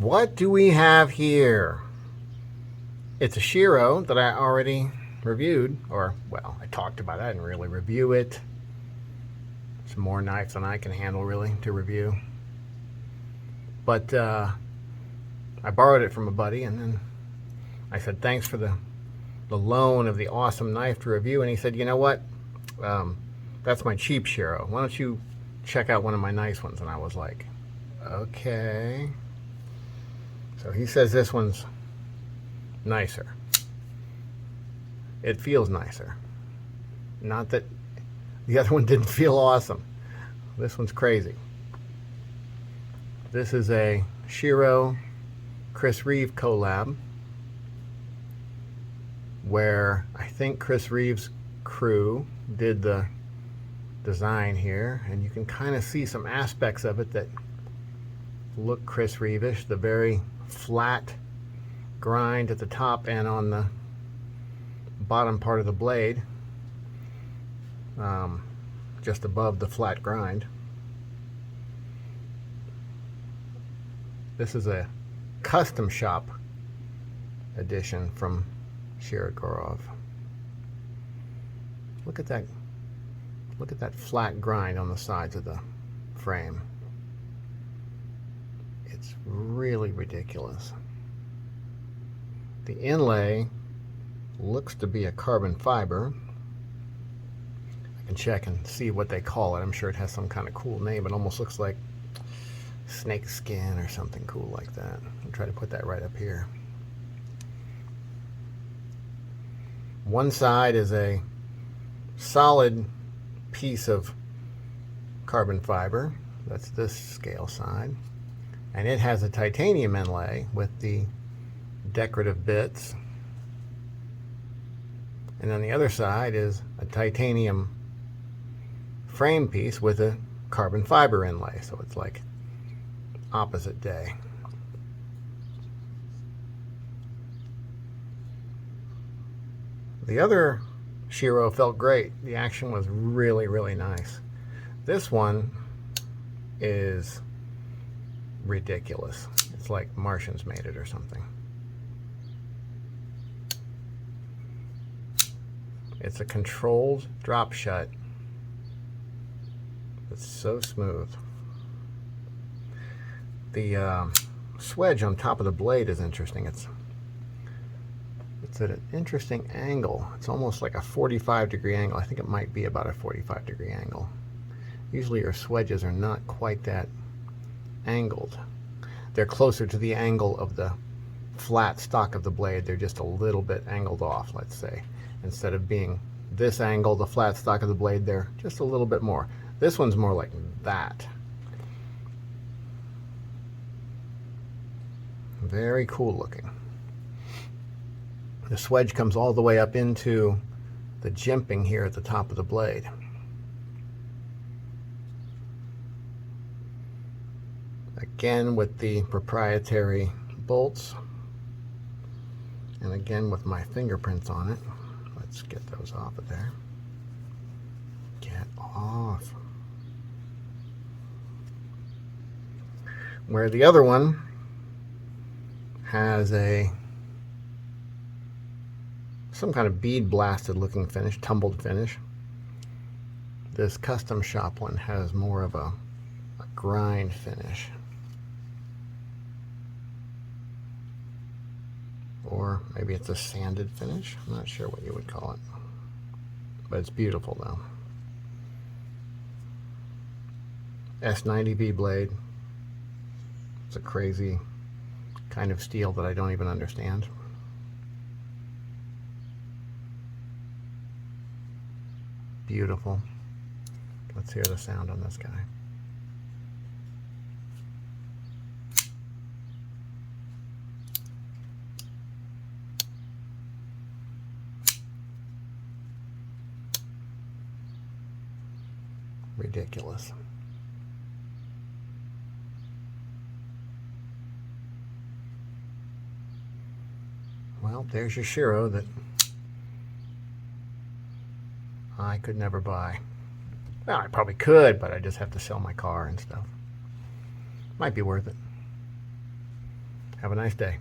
What do we have here? It's a Shiro that I already reviewed, or, well, I talked about it. I didn't really review it. It's more knives than I can handle, really, to review. But I borrowed it from a buddy, and then I said, thanks for the loan of the awesome knife to review. And he said, you know what? That's my cheap Shiro. Why don't you check out one of my nice ones? And I was like, okay. So he says this one's nicer. It feels nicer. Not that the other one didn't feel awesome. This one's crazy. This is a Shiro Chris Reeve collab, where I think Chris Reeve's crew did the design here, and you can kind of see some aspects of it that look Chris Reeve-ish. The very flat grind at the top and on the bottom part of the blade, just above the flat grind. This is a custom shop edition from Shirogorov. Look at that. Look at that flat grind on the sides of the frame. It's really ridiculous. The inlay looks to be a carbon fiber. I can check and see what they call it. I'm sure it has some kind of cool name. It almost looks like snake skin or something cool like that. I'll try to put that right up here. One side is a solid piece of carbon fiber. That's this scale side. And it has a titanium inlay with the decorative bits. And on the other side is a titanium frame piece with a carbon fiber inlay. So it's like opposite day. The other Shiro felt great. The action was really, really nice. This one is ridiculous. It's like Martians made it or something. It's a controlled drop shut. It's so smooth. The swedge on top of the blade is interesting. It's at an interesting angle. It's almost like a 45-degree angle. I think it might be about a 45-degree angle. Usually your swedges are not quite that angled. They're closer to the angle of the flat stock of the blade. They're just a little bit angled off, let's say. Instead of being this angle, the flat stock of the blade, they're just a little bit more. This one's more like that. Very cool looking. The swedge comes all the way up into the jimping here at the top of the blade. Again with the proprietary bolts, and again with my fingerprints on it. Let's get those off of there. Get off. Where the other one has some kind of bead blasted looking finish, tumbled finish. This custom shop one has more of a grind finish. Or maybe it's a sanded finish. I'm not sure what you would call it. But it's beautiful though. S90V blade. It's a crazy kind of steel that I don't even understand. Beautiful. Let's hear the sound on this guy. Ridiculous. Well, there's your Shiro that I could never buy. Well, I probably could, but I just have to sell my car and stuff. Might be worth it. Have a nice day.